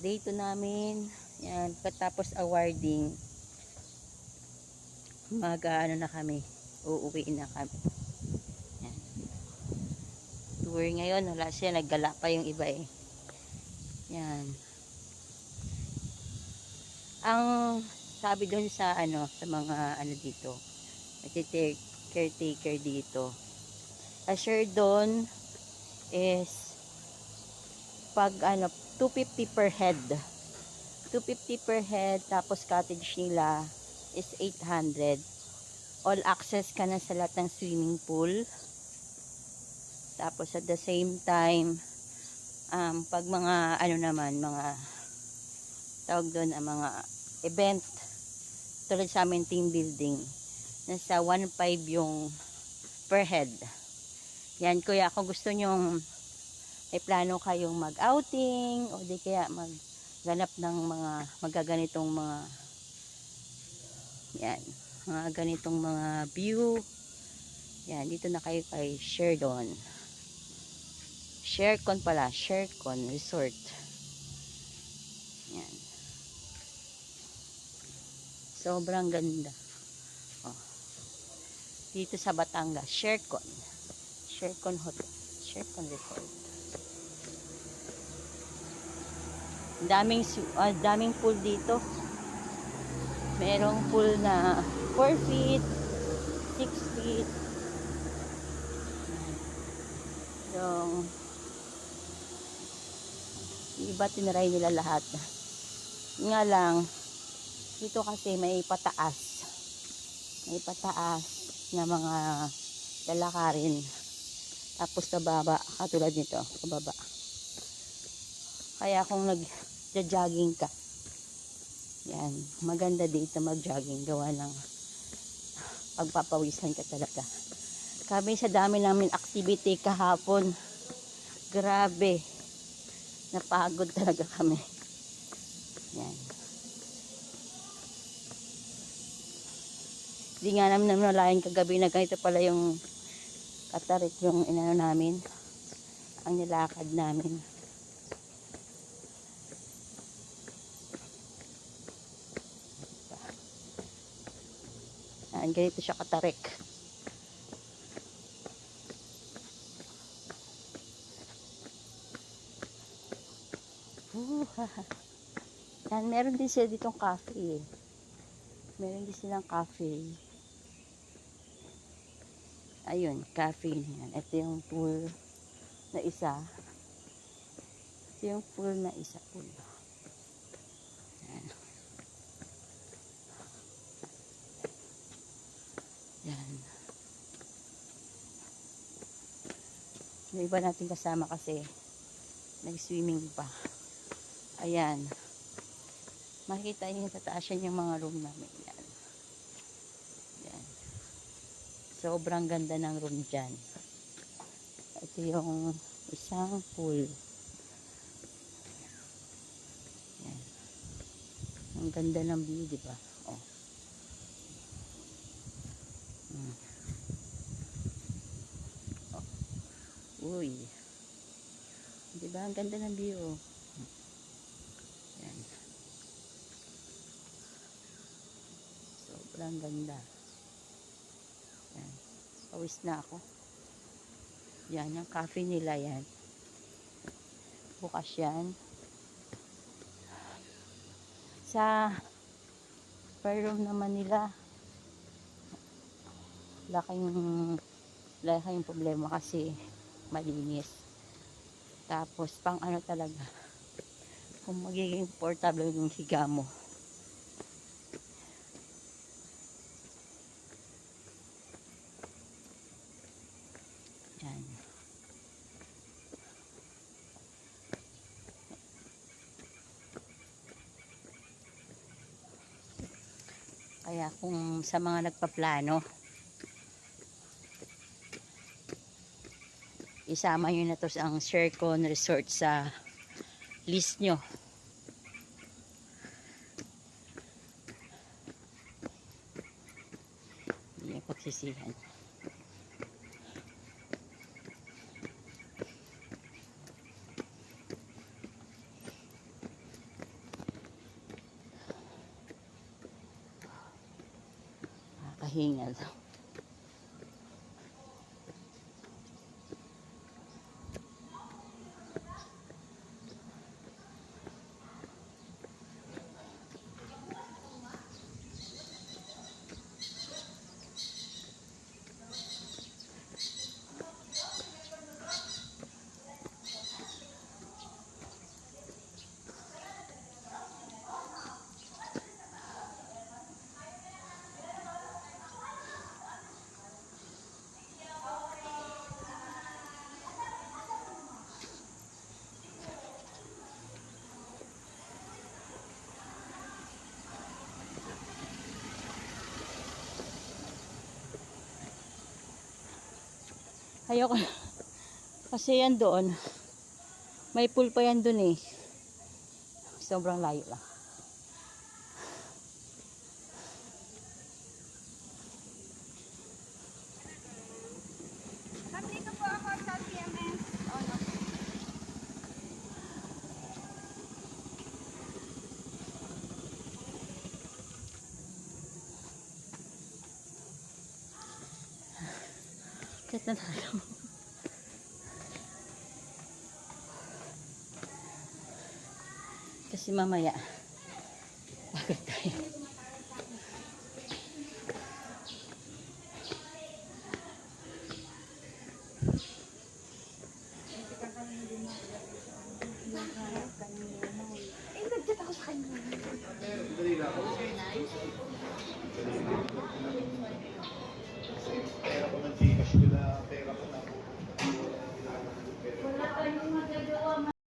Day 2 namin. Yan, pagkatapos awarding, ano na kami, uuwi na kami. Yan. Tour ngayon, wala siya, naggala pa yung iba eh. Yan. Ang sabi doon sa sa mga dito, caretaker dito, assure doon is pag 250 per head. 250 per head, tapos cottage nila is 800. All access ka na sa lahat ng swimming pool. Tapos at the same time, pag mga naman, mga tawag doon, mga event, tulad sa amin team building, nasa 1.5 yung per head. Yan, kuya, kung gusto nyong may plano kayong mag-outing o di kaya magganap ng mga magaganitong mga yan, mga ganitong mga view, yan, dito na kayo kay Sherdon. Shercon pala, Shercon Resort. Yan. Sobrang ganda. Oh. Dito sa Batangas, Shercon. Shercon Hotel. Shercon Resort. Daming pool dito. Merong pool na 4 feet, 6 feet. Yung iba tinaray nila lahat. Nga lang, dito kasi may pataas. May pataas na mga lalakarin. Tapos sa baba, katulad nito, sa baba. Kaya kung nag-jogging ka, yan, maganda dito mag-jogging, gawa ng pagpapawisan ka talaga. Kami sa dami namin activity kahapon, grabe, napagod talaga kami. Yan. Hindi nga namin namalayan kagabi na ganito pala yung katarik yung namin, ang nilakad namin. Yan, ganito siya katarik. Yan, meron din sila ditong cafe. Meron din silang cafe. Ayun, cafe na yan. Ito yung pool na isa. Ito yung pool na isa. Yan. Yan. Yung iba natin kasama kasi nag-swimming pa. Ayan. Makikita niyo sa taas yan yung mga room namin. Yan. Yan. Sobrang ganda ng room dyan. Ito yung isang pool. Yan. Ang ganda ng view, di ba? Oh. Oh. Uy. Di ba? Ang ganda ng view. Yan. Sobrang ganda. Yan. Pawis na ako. Yan, yung cafe nila yan. Bukas yan. Sa per room naman nila, laking problema kasi malinis. Tapos pang talaga, kung magiging portable yung higa mo. Yan. Kaya kung sa mga nagpaplano, isama nyo na to ang Shercon Resort sa list nyo. Hindi yung pagsisihan. kahingal. Ayoko na. Kasi yan doon. May pool pa yan doon eh. Sobrang layo lang. Nandito po ako sa CMS. Ano? Kahit na tayo. Kasi mamaya pagod tayo.